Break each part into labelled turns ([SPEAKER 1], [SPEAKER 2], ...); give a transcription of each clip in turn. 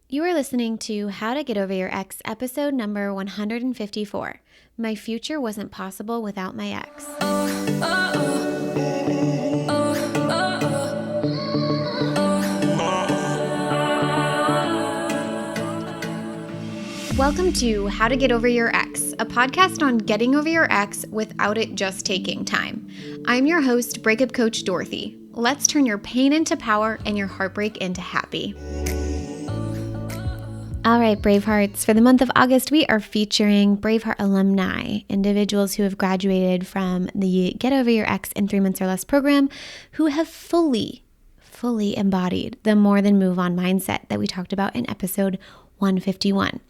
[SPEAKER 1] You are listening to How to Get Over Your Ex, episode number 154. My future wasn't possible without my ex. Welcome to How to Get Over Your Ex, a podcast on getting over your ex without it just taking time. I'm your host, Breakup Coach Dorothy. Let's turn your pain into power and your heartbreak into happy. All right, Bravehearts, for the month of August, we are featuring Braveheart alumni, individuals who have graduated from the Get Over Your Ex in 3 months or less program, who have fully embodied the more than move on mindset that we talked about in episode 151.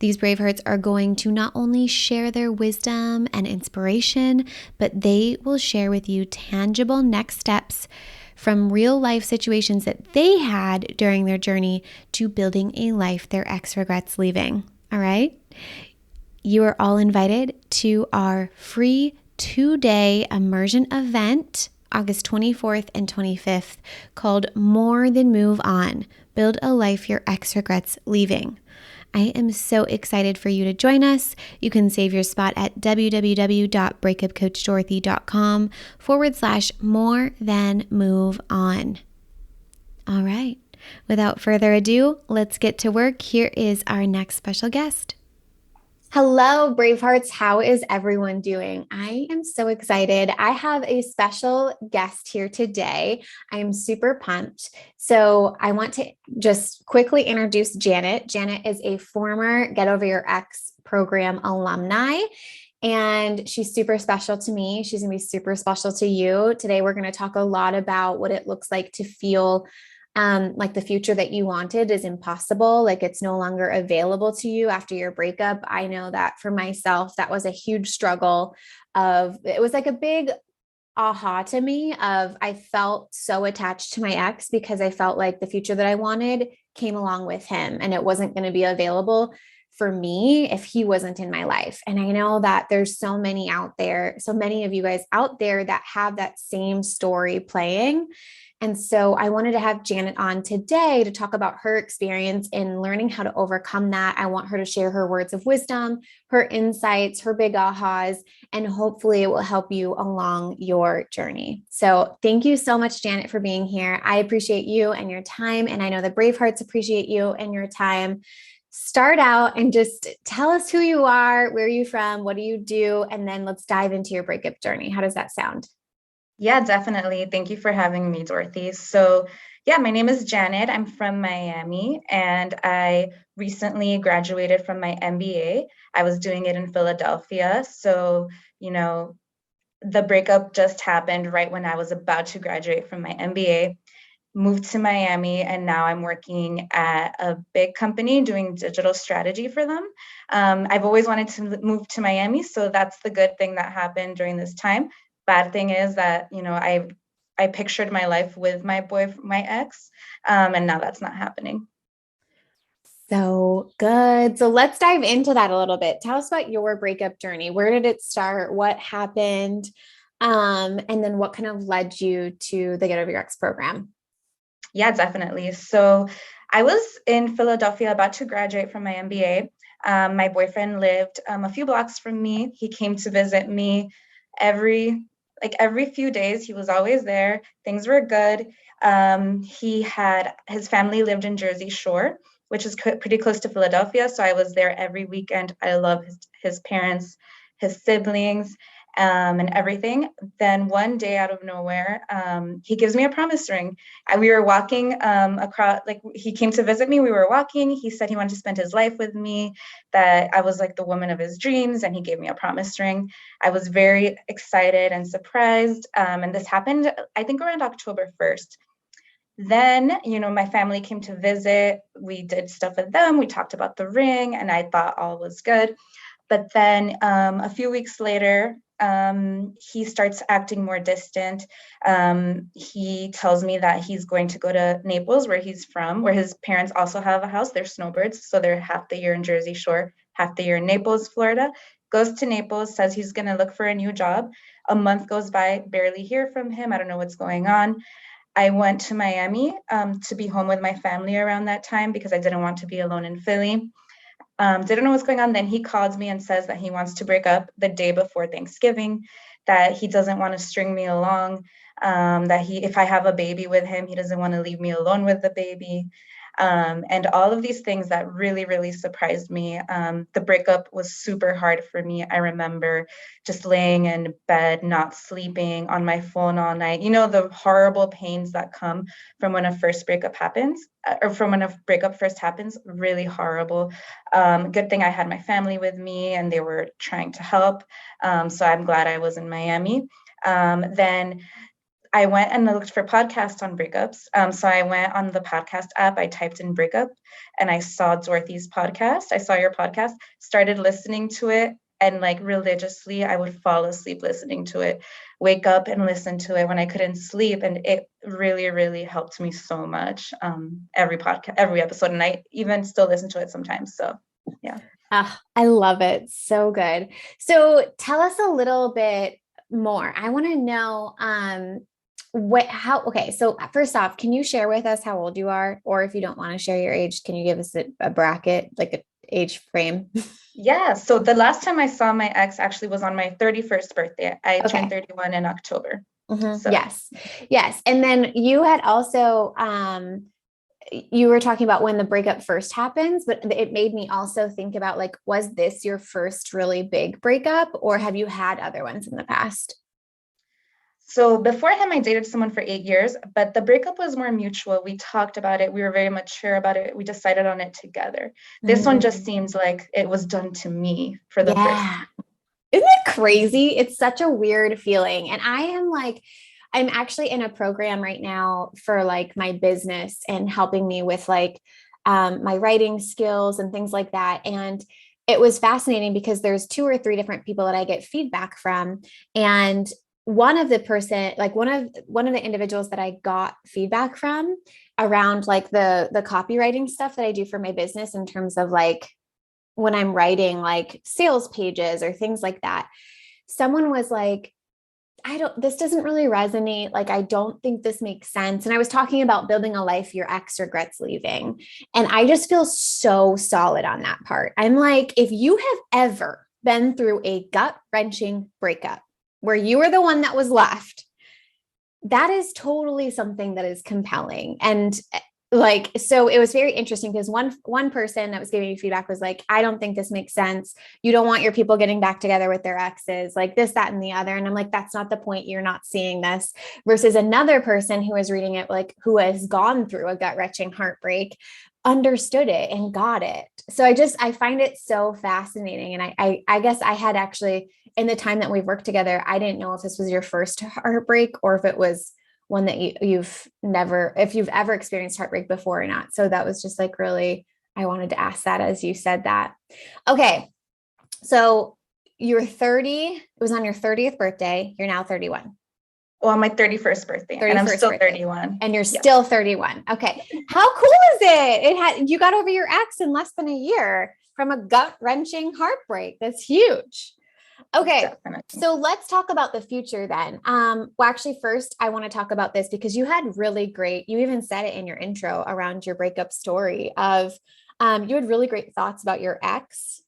[SPEAKER 1] These Bravehearts are going to not only share their wisdom and inspiration, but they will share with you tangible next steps from real life situations that they had during their journey to building a life their ex regrets leaving. All right? You are all invited to our free 2-day immersion event, August 24th and 25th, called More Than Move On, Build a Life Your Ex Regrets Leaving. I am so excited for you to join us. You can save your spot at www.breakupcoachdorothy.com/more than move on. All right. Without further ado, let's get to work. Here is our next special guest. Hello, Bravehearts. How is everyone doing? I am so excited. I have a special guest here today. I am super pumped. So I want to just quickly introduce Janet. Janet is a former Get Over Your Ex program alumni, and she's super special to me. She's going to be super special to you. Today, we're going to talk a lot about what it looks like to feel like the future that you wanted is impossible, like it's no longer available to you after your breakup. I know that for myself, that was a huge struggle it was like a big aha to me of I felt so attached to my ex because I felt like the future that I wanted came along with him and it wasn't going to be available for me if he wasn't in my life. And I know that there's so many out there, so many of you guys out there that have that same story playing. And so I wanted to have Janet on today to talk about her experience in learning how to overcome that. I want her to share her words of wisdom, her insights, her big ahas, and hopefully it will help you along your journey. So thank you so much, Janet, for being here. I appreciate you and your time. And I know the Bravehearts appreciate you and your time. Start out and just tell us who you are, where you're from, what do you do, and then let's dive into your breakup journey. How does that sound?
[SPEAKER 2] Yeah, definitely. Thank you for having me, Dorothy. So, yeah, my name is Janet. I'm from Miami, and I recently graduated from my MBA. I was doing it in Philadelphia. So, the breakup just happened right when I was about to graduate from my MBA, moved to Miami, and now I'm working at a big company doing digital strategy for them. I've always wanted to move to Miami, so that's the good thing that happened during this time. Bad thing is that, I pictured my life with my ex, and now that's not happening.
[SPEAKER 1] So good. So let's dive into that a little bit. Tell us about your breakup journey. Where did it start? What happened? And then what kind of led you to the Get Over Your Ex program?
[SPEAKER 2] Yeah, definitely. So I was in Philadelphia about to graduate from my MBA. My boyfriend lived a few blocks from me. He came to visit me every few days. He was always there. Things were good. His family lived in Jersey Shore, which is pretty close to Philadelphia. So I was there every weekend. I love his parents, his siblings, and everything. Then one day out of nowhere, he gives me a promise ring. We were walking across, he came to visit me. We were walking. He said he wanted to spend his life with me, that I was like the woman of his dreams, and he gave me a promise ring. I was very excited and surprised. And this happened, I think, around October 1st. Then, my family came to visit. We did stuff with them. We talked about the ring, and I thought all was good. But then a few weeks later, he starts acting more distant. He tells me that he's going to go to Naples, where he's from, where his parents also have a house. They're snowbirds, so they're half the year in Jersey Shore, half the year in Naples, Florida. Goes to Naples, says he's going to look for a new job. A month goes by, barely hear from him. I don't know what's going on. I went to Miami to be home with my family around that time because I didn't want to be alone in Philly. Didn't know what's going on. Then he calls me and says that he wants to break up the day before Thanksgiving, that he doesn't want to string me along, that if I have a baby with him, he doesn't want to leave me alone with the baby. And all of these things that really, really surprised me. The breakup was super hard for me. I remember just laying in bed, not sleeping, on my phone all night. You know, the horrible pains that come from when a first breakup happens, or from when a breakup first happens, really horrible. Good thing I had my family with me and they were trying to help. So I'm glad I was in Miami. Then I went and looked for podcasts on breakups. So I went on the podcast app, I typed in breakup and I saw Dorothy's podcast. I saw your podcast, started listening to it, and like religiously, I would fall asleep listening to it, wake up and listen to it when I couldn't sleep. And it really, really helped me so much. Every podcast, every episode, and I even still listen to it sometimes. So yeah.
[SPEAKER 1] I love it. So good. So tell us a little bit more. I want to know okay, so first off, can you share with us how old you are? Or if you don't want to share your age, can you give us a bracket, like a age frame?
[SPEAKER 2] Yeah. So the last time I saw my ex actually was on my 31st birthday. I turned
[SPEAKER 1] Okay.
[SPEAKER 2] 31 in October. So
[SPEAKER 1] Yes. Yes. And then you had also you were talking about when the breakup first happens, but it made me also think about like, was this your first really big breakup, or have you had other ones in the past?
[SPEAKER 2] So before him, I dated someone for 8 years, but the breakup was more mutual. We talked about it. We were very mature about it. We decided on it together. This one just
[SPEAKER 1] Mm.
[SPEAKER 2] seems like it was done to me for the first
[SPEAKER 1] Yeah. Isn't it crazy? It's such a weird feeling. And I'm actually in a program right now for like my business and helping me with like my writing skills and things like that. And it was fascinating because there's two or three different people that I get feedback from. And one of the individuals that I got feedback from around like the copywriting stuff that I do for my business in terms of like when I'm writing like sales pages or things like that, someone was like, this doesn't really resonate. Like, I don't think this makes sense. And I was talking about building a life your ex regrets leaving. And I just feel so solid on that part. I'm like, if you have ever been through a gut wrenching breakup where you were the one that was left, that is totally something that is compelling. And like, so it was very interesting because one person that was giving me feedback was like, I don't think this makes sense. You don't want your people getting back together with their exes, like this, that, and the other. And I'm like, that's not the point. You're not seeing this. Versus another person who was reading it, like who has gone through a gut wrenching heartbreak, understood it and got it. So I find it so fascinating. And I guess I had actually, in the time that we've worked together, I didn't know if this was your first heartbreak or if it was one that if you've ever experienced heartbreak before or not. So that was just like really, I wanted to ask that as you said that. Okay. So you're 30, it was on your 30th birthday. You're now 31.
[SPEAKER 2] Well, on my 31st birthday, and I'm
[SPEAKER 1] 31st
[SPEAKER 2] still
[SPEAKER 1] birthday.
[SPEAKER 2] 31.
[SPEAKER 1] And you're
[SPEAKER 2] Yeah.
[SPEAKER 1] still 31. Okay. How cool is it? You got over your ex in less than a year from a gut wrenching heartbreak. That's huge. Okay.
[SPEAKER 2] Definitely.
[SPEAKER 1] So let's talk about the future then. Well, actually, first, I want to talk about this because you even said it in your intro around your breakup story of you had really great thoughts about your ex,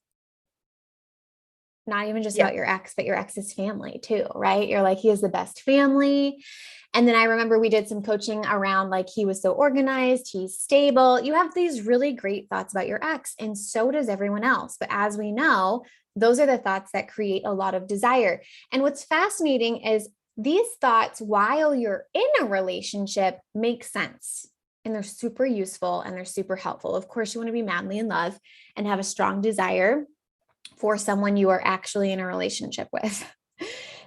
[SPEAKER 1] not even just
[SPEAKER 2] Yeah.
[SPEAKER 1] about your ex, but your ex's family too, right? You're like, he has the best family. And then I remember we did some coaching around like he was so organized, he's stable. You have these really great thoughts about your ex, and so does everyone else. But as we know, those are the thoughts that create a lot of desire. And what's fascinating is these thoughts, while you're in a relationship, make sense. And they're super useful and they're super helpful. Of course, you want to be madly in love and have a strong desire for someone you are actually in a relationship with.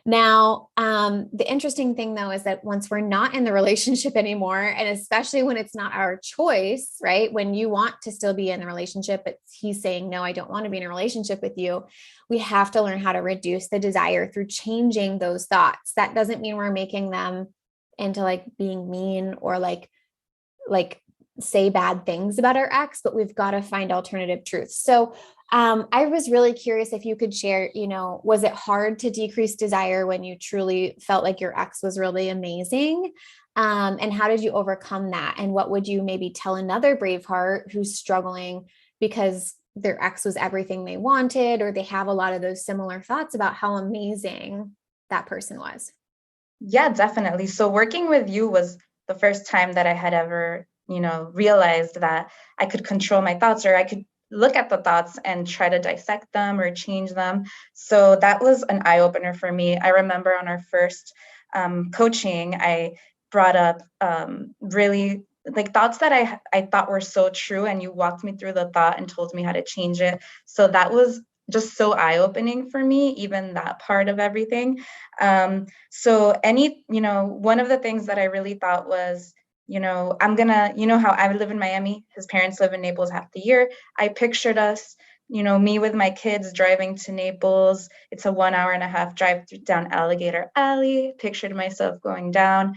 [SPEAKER 1] Now, the interesting thing though is that once we're not in the relationship anymore, and especially when it's not our choice, right? When you want to still be in the relationship, but he's saying, no, I don't want to be in a relationship with you. We have to learn how to reduce the desire through changing those thoughts. That doesn't mean we're making them into like being mean or like say bad things about our ex, but we've got to find alternative truths. So I was really curious if you could share, was it hard to decrease desire when you truly felt like your ex was really amazing? And how did you overcome that? And what would you maybe tell another Braveheart who's struggling because their ex was everything they wanted, or they have a lot of those similar thoughts about how amazing that person was?
[SPEAKER 2] Yeah, definitely. So working with you was the first time that I had ever, realized that I could control my thoughts, or I could look at the thoughts and try to dissect them or change them. So that was an eye opener for me. I remember on our first coaching, I brought up really like thoughts that I thought were so true, and you walked me through the thought and told me how to change it. So that was just so eye opening for me, even that part of everything. So one of the things that I really thought was, I'm gonna, how I live in Miami, his parents live in Naples half the year. I pictured us, me with my kids driving to Naples. It's a 1.5 hour drive down Alligator Alley. Pictured myself going down,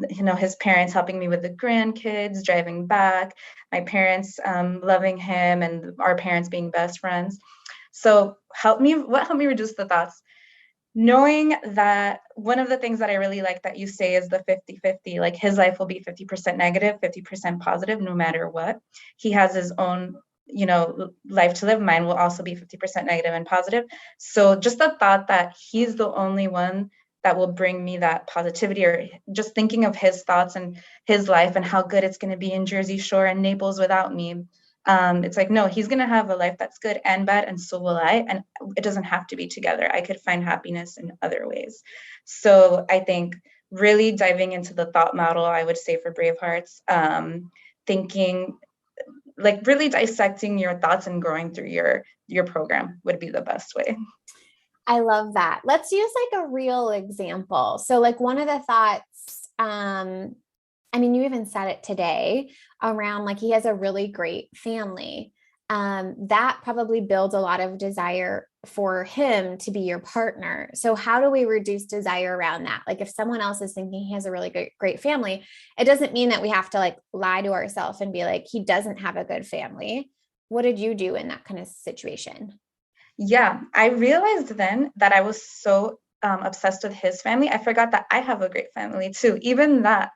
[SPEAKER 2] his parents helping me with the grandkids, driving back, my parents loving him, and our parents being best friends. So what helped me reduce the thoughts? Knowing that one of the things that I really like that you say is the 50-50, like his life will be 50% negative, 50% positive, no matter what. He has his own, life to live. Mine will also be 50% negative and positive. So just the thought that he's the only one that will bring me that positivity, or just thinking of his thoughts and his life and how good it's going to be in Jersey Shore and Naples without me. It's like, no, he's going to have a life that's good and bad, and so will I. And it doesn't have to be together. I could find happiness in other ways. So I think really diving into the thought model, I would say for Bravehearts, thinking like really dissecting your thoughts and growing through your program would be the best way.
[SPEAKER 1] I love that. Let's use like a real example. So, like, one of the thoughts, I mean, you even said it today around like he has a really great family. That probably builds a lot of desire for him to be your partner. So, how do we reduce desire around that? Like, if someone else is thinking he has a really great family, it doesn't mean that we have to like lie to ourselves and be like, he doesn't have a good family. What did you do in that kind of situation?
[SPEAKER 2] Yeah, I realized then that I was so obsessed with his family. I forgot that I have a great family too. Even that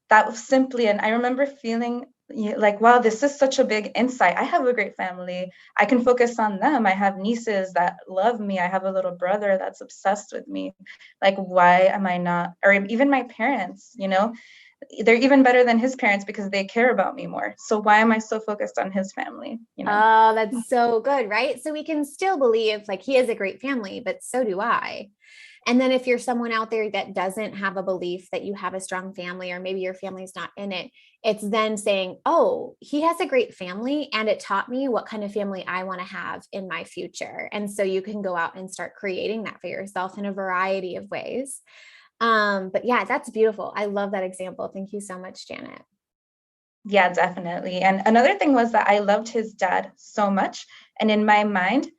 [SPEAKER 2] was simply, and I remember feeling like, wow, this is such a big insight. I have a great family. I can focus on them. I have nieces that love me. I have a little brother that's obsessed with me. Like, why am I not, or even my parents, they're even better than his parents because they care about me more. So why am I so focused on his family?
[SPEAKER 1] Oh, that's so good, right? So we can still believe like he has a great family, but so do I. And then if you're someone out there that doesn't have a belief that you have a strong family, or maybe your family's not in it, it's then saying, oh, he has a great family and it taught me what kind of family I want to have in my future. And so you can go out and start creating that for yourself in a variety of ways. But yeah, that's beautiful. I love that example. Thank you so much, Janet.
[SPEAKER 2] Yeah, definitely. And another thing was that I loved his dad so much. And in my mind,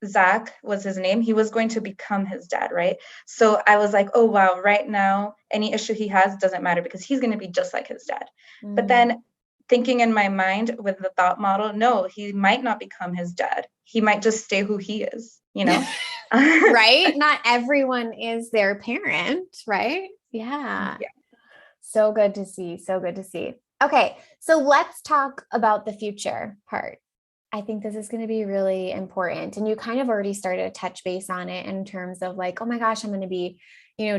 [SPEAKER 2] Zach was his name. He was going to become his dad, right? So I was like, oh, wow, right now, any issue he has doesn't matter because he's going to be just like his dad. But
[SPEAKER 1] Mm.
[SPEAKER 2] then thinking in my mind with the thought model, no, he might not become his dad. He might just stay who he is.
[SPEAKER 1] Right? Not everyone is their parent, right? Yeah.
[SPEAKER 2] Yeah.
[SPEAKER 1] So good to see. So good to see. Okay. So let's talk about the future part. I think this is going to be really important. And you kind of already started to touch base on it in terms of like, oh my gosh, I'm going to be,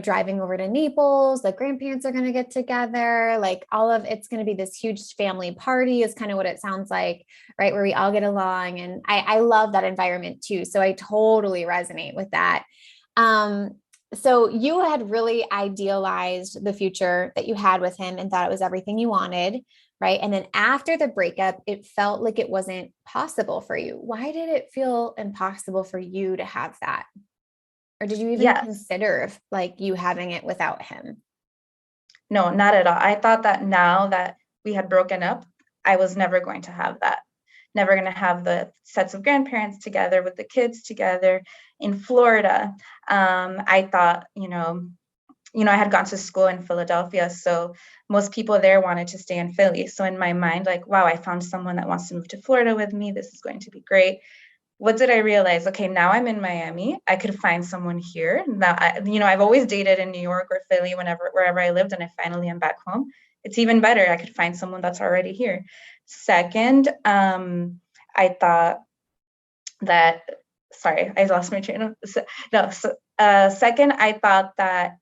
[SPEAKER 1] driving over to Naples. The grandparents are going to get together. Like all of it's going to be this huge family party, is kind of what it sounds like, right? Where we all get along. And I love that environment too. So I totally resonate with that. Um, so you had really idealized the future that you had with him and thought it was everything you wanted, right? And then after the breakup, it felt like it wasn't possible for you. Why did it feel impossible for you to have that? Or did you even
[SPEAKER 2] Yes.
[SPEAKER 1] consider like you having it without him?
[SPEAKER 2] No, not at all. I thought that now that we had broken up, I was never going to have that. Never going to have the sets of grandparents together with the kids together in Florida. I thought, I had gone to school in Philadelphia, so most people there wanted to stay in Philly. So in my mind, like, wow, I found someone that wants to move to Florida with me. This is going to be great. what did I realize? Okay, now I'm in Miami. I could find someone here. Now, I've always dated in New York or Philly, wherever I lived, and I finally am back home. It's even better. I could find someone that's already here. Second, I thought that, sorry, I lost my train of, no, so, second, I thought that,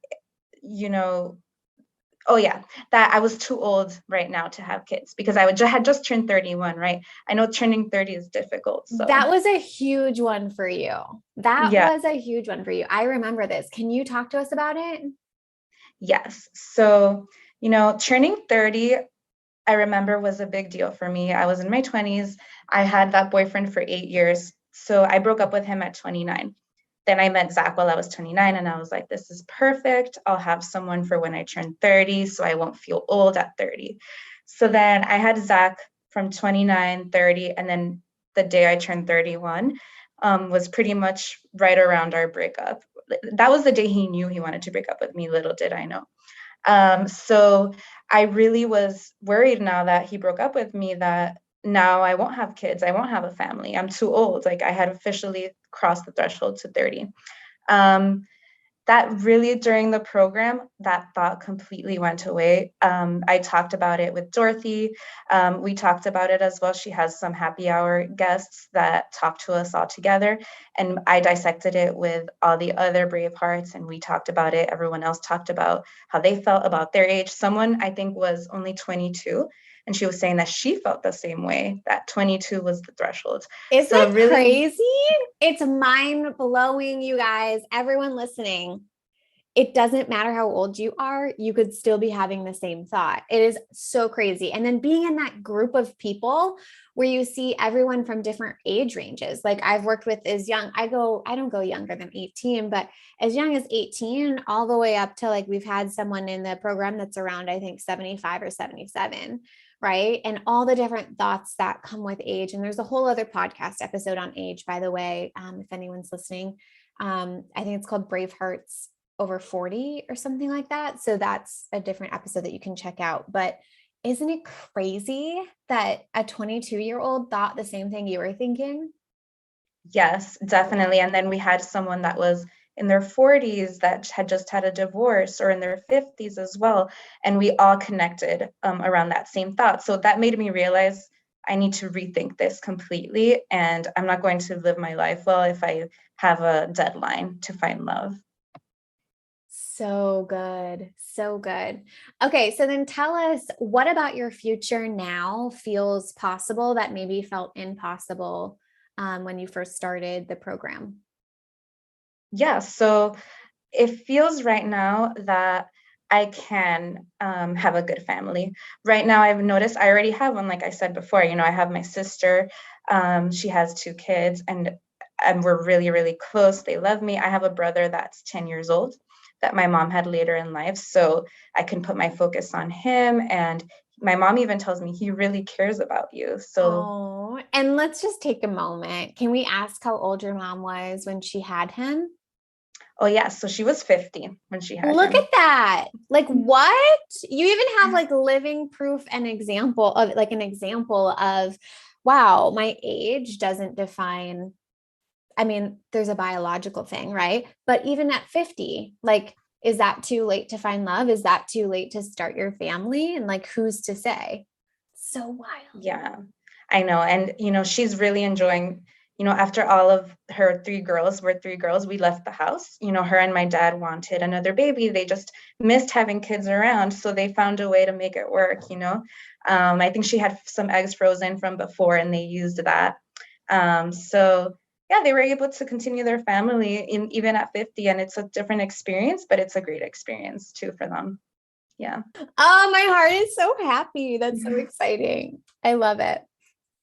[SPEAKER 2] you know, oh yeah, that I was too old right now to have kids because had just turned 31, right? I know turning 30 is difficult. So
[SPEAKER 1] That was a huge one for you. That
[SPEAKER 2] yeah,
[SPEAKER 1] was a huge one for you. I remember this. Can you talk to us about it?
[SPEAKER 2] yes. So, turning 30, I remember was a big deal for me. I was in my 20s. I had that boyfriend for 8 years. So I broke up with him at 29. Then I met Zach while I was 29, and I was like, this is perfect. I'll have someone for when I turn 30, so I won't feel old at 30. So then I had Zach from 29, 30, and then the day I turned 31 was pretty much right around our breakup. That was the day he knew he wanted to break up with me. Little did I know. So I really was worried now that he broke up with me that now I won't have kids. I won't have a family. I'm too old. Like I had officially crossed the threshold to 30. Um, that really during the program, that thought completely went away. I talked about it with Dorothy. We talked about it as well. She has some happy hour guests that talk to us all together. And I dissected it with all the other Brave Hearts, and we talked about it. Everyone else talked about how they felt about their age. Someone I think was only 22. And she was saying that she felt the same way, that 22 was the threshold.
[SPEAKER 1] Isn't
[SPEAKER 2] So
[SPEAKER 1] it
[SPEAKER 2] really,
[SPEAKER 1] crazy? It's mind blowing, you guys. Everyone listening, it doesn't matter how old you are, you could still be having the same thought. It is so crazy. And then being in that group of people where you see everyone from different age ranges. Like I've worked with as young, I don't go younger than 18, but as young as 18, all the way up to like we've had someone in the program that's around, I think 75 or 77. Right. And all the different thoughts that come with age. And there's a whole other podcast episode on age, by the way, if anyone's listening. I think it's called Brave Hearts over 40 or something like that. So that's a different episode that you can check out. But isn't it crazy that a 22-year-old thought the same thing you were thinking?
[SPEAKER 2] yes, definitely. And then we had someone that was in their 40s that had just had a divorce or in their 50s as well. And we all connected around that same thought. So that made me realize I need to rethink this completely. And I'm not going to live my life well if I have a deadline to find love.
[SPEAKER 1] So good. So good. Okay. So then tell us, what about your future now feels possible that maybe felt impossible when you first started the program?
[SPEAKER 2] Yeah. So it feels right now that I can have a good family. Right now, I've noticed I already have one, like I said before. I have my sister. She has two kids, and we're really, really close. They love me. I have a brother that's 10 years old that my mom had later in life. So I can put my focus on him. And my mom even tells me he really cares about you. So,
[SPEAKER 1] Oh, and let's just take a moment. Can we ask how old your mom was when she had him?
[SPEAKER 2] oh, yeah. So she was 50 when she had
[SPEAKER 1] Look
[SPEAKER 2] him.
[SPEAKER 1] at that. Like what? You even have like living proof and example of like an example of, wow, my age doesn't define. I mean, there's a biological thing, right? But even at 50, like, is that too late to find love? Is that too late to start your family? And like, who's to say? So wild.
[SPEAKER 2] Yeah, I know. And, she's really enjoying, after all of her three girls, we're three girls, we left the house. Her and my dad wanted another baby. They just missed having kids around. So they found a way to make it work. I think she had some eggs frozen from before and they used that. So yeah, they were able to continue their family even at 50. And it's a different experience, but it's a great experience too for them. Yeah.
[SPEAKER 1] Oh, my heart is so happy. That's so exciting. I love it.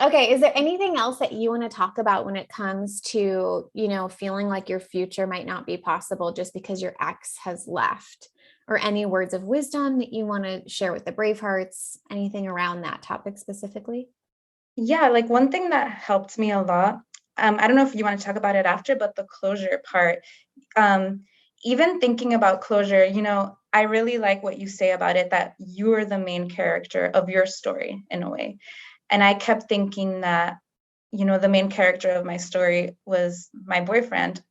[SPEAKER 1] Okay, is there anything else that you want to talk about when it comes to, feeling like your future might not be possible just because your ex has left? Or any words of wisdom that you want to share with the Bravehearts? Anything around that topic specifically?
[SPEAKER 2] Yeah, like one thing that helped me a lot, I don't know if you want to talk about it after, but the closure part, um, even thinking about closure, I really like what you say about it, that you're the main character of your story in a way. And I kept thinking that, the main character of my story was my boyfriend,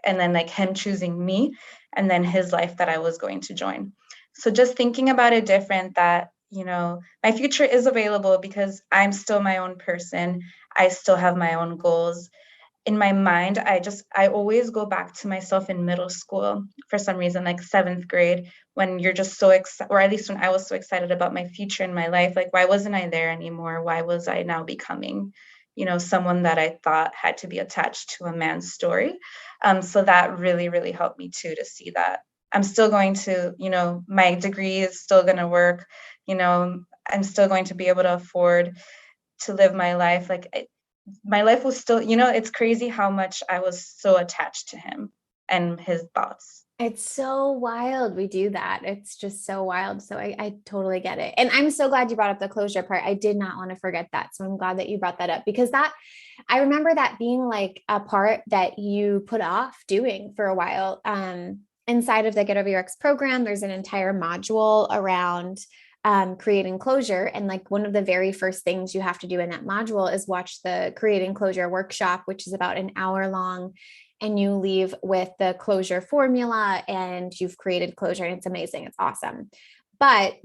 [SPEAKER 2] and then like him choosing me, and then his life that I was going to join. So just thinking about it different, that, my future is available because I'm still my own person. I still have my own goals. In my mind, I always go back to myself in middle school for some reason, like seventh grade, when you're just so excited, or at least when I was so excited about my future in my life. Like, why wasn't I there anymore? Why was I now becoming, someone that I thought had to be attached to a man's story? So that really, really helped me too, to see that I'm still going to, my degree is still going to work, you know, I'm still going to be able to afford to live my life. Like, my life was still, it's crazy how much I was so attached to him and his thoughts.
[SPEAKER 1] It's so wild we do that. It's just so wild. So I totally get it. And I'm so glad you brought up the closure part. I did not want to forget that. So I'm glad that you brought that up, because I remember that being like a part that you put off doing for a while. Inside of the Get Over Your Ex program, there's an entire module around creating closure. And like one of the very first things you have to do in that module is watch the Creating Closure workshop, which is about an hour long, and you leave with the closure formula and you've created closure, and it's amazing. It's awesome. But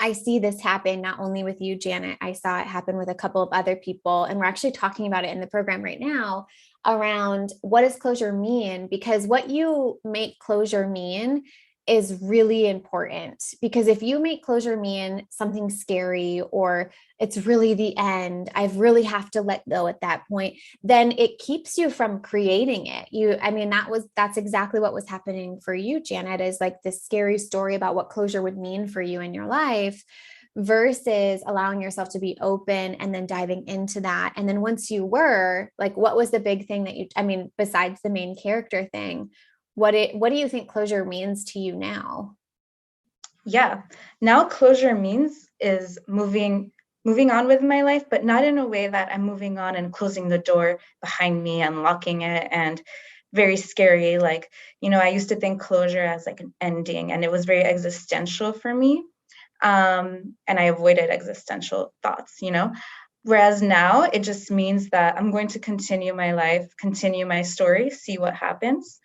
[SPEAKER 1] I see this happen not only with you, Janet, I saw it happen with a couple of other people. And we're actually talking about it in the program right now around what does closure mean? Because what you make closure mean is really important. Because if you make closure mean something scary, or it's really the end, I really have to let go at that point, then it keeps you from creating it. I mean, that's exactly what was happening for you, Janet, is like this scary story about what closure would mean for you in your life, versus allowing yourself to be open and then diving into that. And then once you were like, what was the big thing that I mean, besides the main character thing, what do you think closure means to you now?
[SPEAKER 2] Yeah. Now closure means is moving on with my life, but not in a way that I'm moving on and closing the door behind me and locking it and very scary. Like, I used to think closure as like an ending, and it was very existential for me. And I avoided existential thoughts, Whereas now it just means that I'm going to continue my life, continue my story, see what happens.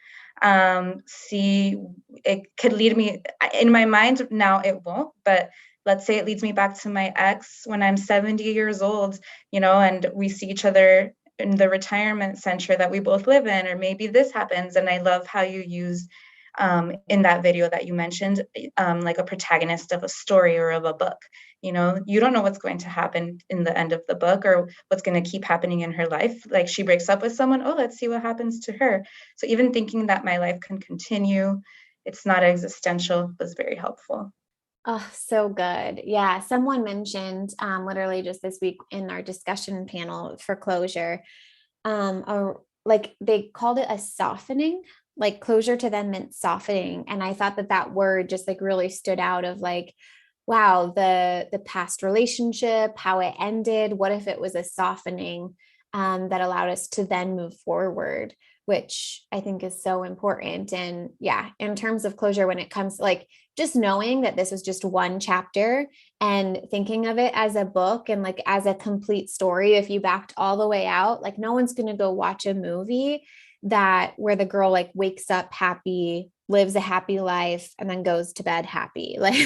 [SPEAKER 2] See, it could lead me in my mind now, it won't, but let's say it leads me back to my ex when I'm 70 years old, and we see each other in the retirement center that we both live in, or maybe this happens. And I love how you use in that video that you mentioned, like a protagonist of a story or of a book. You don't know what's going to happen in the end of the book, or what's going to keep happening in her life. Like, she breaks up with someone, oh, let's see what happens to her. So even thinking that my life can continue, it's not existential, was very helpful.
[SPEAKER 1] Oh, so good. Yeah. Someone mentioned literally just this week in our discussion panel for closure, or like they called it a softening, like closure to them meant softening. And I thought that that word just like really stood out of like, wow, the past relationship, how it ended, what if it was a softening that allowed us to then move forward, which I think is so important. And yeah, in terms of closure, when it comes like just knowing that this was just one chapter and thinking of it as a book and like as a complete story, if you backed all the way out, like no one's going to go watch a movie that where the girl like wakes up happy, lives a happy life, and then goes to bed happy. Like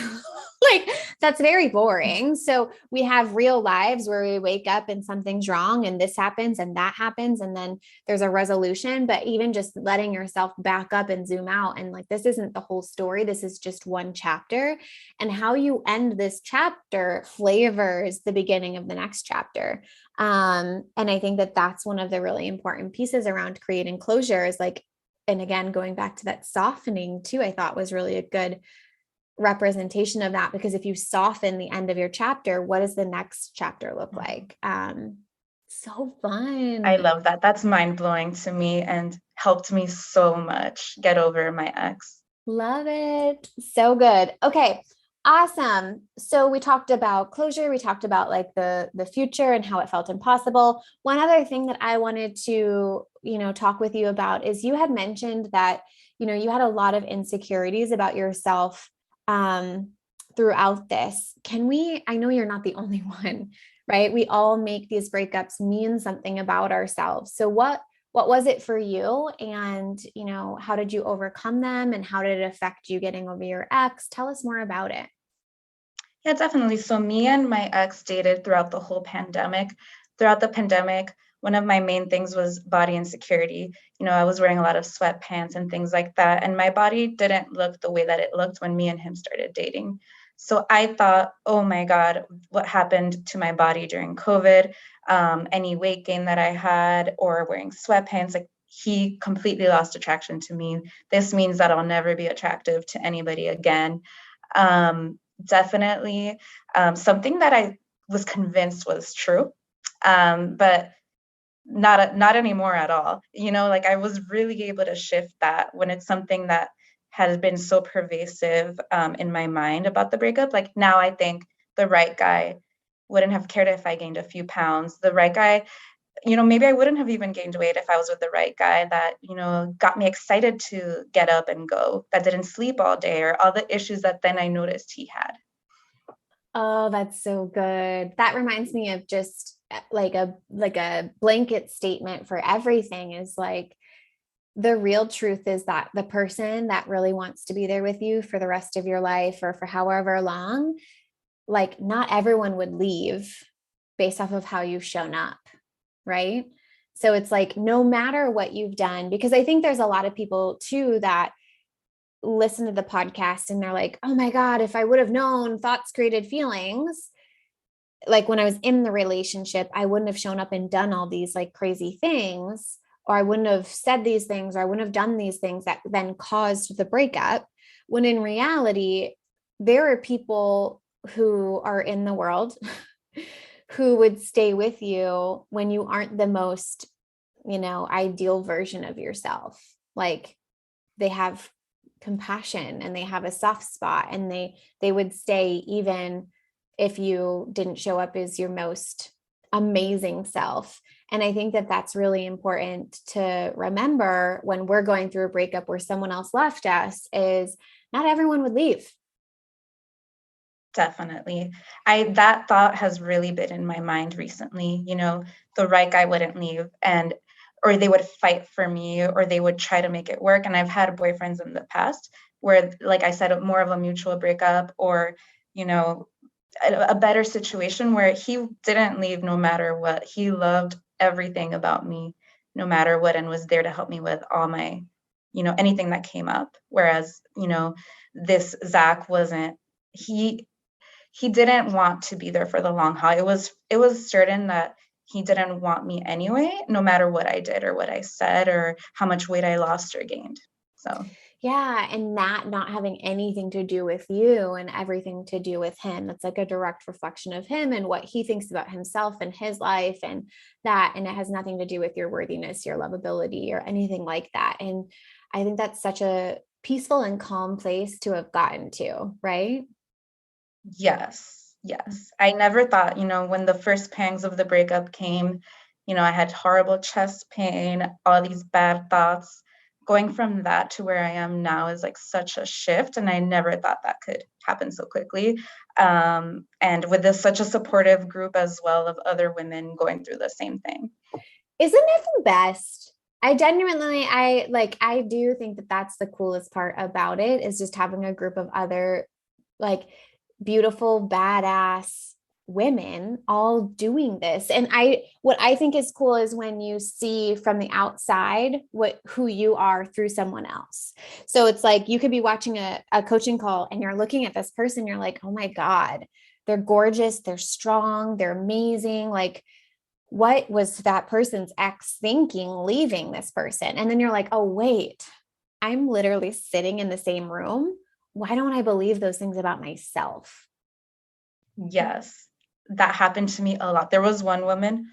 [SPEAKER 1] that's very boring. So we have real lives where we wake up and something's wrong and this happens and that happens and then there's a resolution. But even just letting yourself back up and zoom out and like, this isn't the whole story. This is just one chapter. And how you end this chapter flavors the beginning of the next chapter. And I think that that's one of the really important pieces around creating closure is like, and again, going back to that softening too, I thought was really a good representation of that, because if you soften the end of your chapter, what does the next chapter look like? So
[SPEAKER 2] I
[SPEAKER 1] fun.
[SPEAKER 2] love that. That's mind blowing to me and helped me so much get over my ex.
[SPEAKER 1] Love it. So good. Okay. Awesome. So we talked about closure, we talked about like the future and how it felt impossible. One other thing that I wanted to, talk with you about is you had mentioned that, you had a lot of insecurities about yourself throughout this. I know you're not the only one, right? We all make these breakups mean something about ourselves. So what was it for you? And, how did you overcome them, and how did it affect you getting over your ex? Tell us more about it.
[SPEAKER 2] Yeah, definitely. So me and my ex dated throughout the whole pandemic. Throughout the pandemic, one of my main things was body insecurity. I was wearing a lot of sweatpants and things like that, and my body didn't look the way that it looked when me and him started dating. So I thought, oh my God, what happened to my body during COVID? Any weight gain that I had, or wearing sweatpants, like he completely lost attraction to me. This means that I'll never be attractive to anybody again. Definitely something that I was convinced was true, but not anymore at all. Like I was really able to shift that when it's something that has been so pervasive in my mind about the breakup. Like now I think the right guy wouldn't have cared if I gained a few pounds. The right guy, maybe I wouldn't have even gained weight if I was with the right guy that, got me excited to get up and go, that didn't sleep all day, or all the issues that then I noticed he had.
[SPEAKER 1] Oh, that's so good. That reminds me of just like a blanket statement for everything is like the real truth is that the person that really wants to be there with you for the rest of your life or for however long, like not everyone would leave based off of how you've shown up, right? So it's like no matter what you've done, because I think there's a lot of people too that listen to the podcast and they're like, oh my God, if I would have known thoughts created feelings, like when I was in the relationship, I wouldn't have shown up and done all these like crazy things, or I wouldn't have said these things, or I wouldn't have done these things that then caused the breakup. When in reality, there are people who are in the world who would stay with you when you aren't the most, ideal version of yourself. Like they have compassion and they have a soft spot, and they would stay even if you didn't show up as your most amazing self. And I think that that's really important to remember when we're going through a breakup where someone else left us is not everyone would leave.
[SPEAKER 2] Definitely. That thought has really been in my mind recently. The right guy wouldn't leave, and or they would fight for me, or they would try to make it work. And I've had boyfriends in the past where, like I said, more of a mutual breakup, or, you know, a better situation where he didn't leave no matter what. He loved everything about me, no matter what, and was there to help me with all my, anything that came up. Whereas, this Zach wasn't. He didn't want to be there for the long haul. It was certain that he didn't want me anyway, no matter what I did or what I said or how much weight I lost or gained. So
[SPEAKER 1] Yeah. And that not having anything to do with you and everything to do with him. That's like a direct reflection of him and what he thinks about himself and his life and that. And it has nothing to do with your worthiness, your lovability, or anything like that. And I think that's such a peaceful and calm place to have gotten to, right?
[SPEAKER 2] yes, yes. I never thought, when the first pangs of the breakup came, I had horrible chest pain, all these bad thoughts. Going from that to where I am now is like such a shift. And I never thought that could happen so quickly. And with such a supportive group as well of other women going through the same thing.
[SPEAKER 1] Isn't it the best? I do think that that's the coolest part about it is just having a group of other like beautiful, badass women all doing this. And what I think is cool is when you see from the outside who you are through someone else. So it's like you could be watching a coaching call and you're looking at this person, you're like, oh my God, they're gorgeous, they're strong, they're amazing. Like, what was that person's ex thinking leaving this person? And then you're like, oh, wait, I'm literally sitting in the same room. Why don't I believe those things about myself?
[SPEAKER 2] Yes, that happened to me a lot. There was one woman,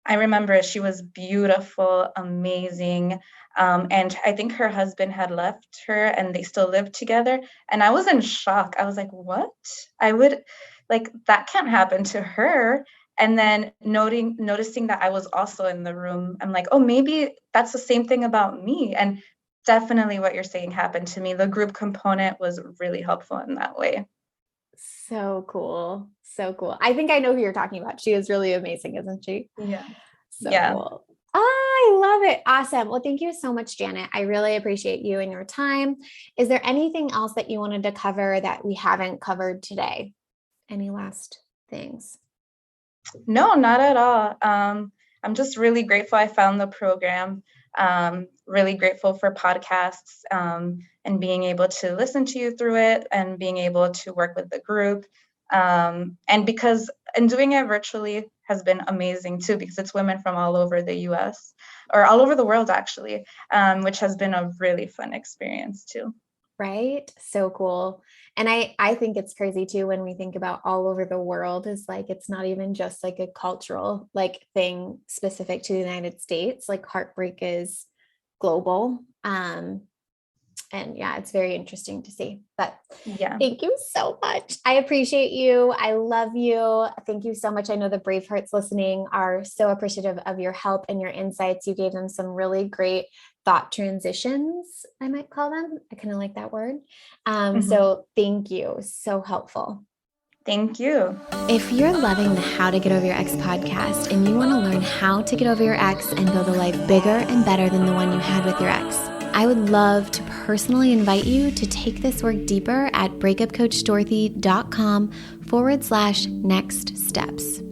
[SPEAKER 2] I remember she was beautiful, amazing. And I think her husband had left her and they still lived together. And I was in shock. I was like, what? I would like that can't happen to her. And then noticing that I was also in the room, I'm like, oh, maybe that's the same thing about me. And definitely what you're saying happened to me. The group component was really helpful in that way.
[SPEAKER 1] So cool. So cool. I think I know who you're talking about. She is really amazing, isn't she?
[SPEAKER 2] Yeah.
[SPEAKER 1] So
[SPEAKER 2] Yeah.
[SPEAKER 1] cool. I love it. Awesome. Well, thank you so much, Janet. I really appreciate you and your time. Is there anything else that you wanted to cover that we haven't covered today? Any last things?
[SPEAKER 2] No, not at all. I'm just really grateful I found the program. Really grateful for podcasts, and being able to listen to you through it and being able to work with the group. And doing it virtually has been amazing too, because it's women from all over the US or all over the world actually, which has been a really fun experience too.
[SPEAKER 1] Right? So cool. And I think it's crazy too when we think about all over the world is like it's not even just like a cultural like thing specific to the United States. Like heartbreak is global. And yeah, it's very interesting to see. But
[SPEAKER 2] Yeah.
[SPEAKER 1] thank you so much. I appreciate you. I love you. Thank you so much. I know the brave hearts listening are so appreciative of your help and your insights. You gave them some really great thought transitions, I might call them. I kind of like that word.
[SPEAKER 2] Mhm.
[SPEAKER 1] So thank you. So helpful.
[SPEAKER 2] Thank you.
[SPEAKER 1] If you're loving the How to Get Over Your Ex podcast and you want to learn how to get over your ex and build a life bigger and better than the one you had with your ex, I would love to personally invite you to take this work deeper at breakupcoachdorothy.com/next steps.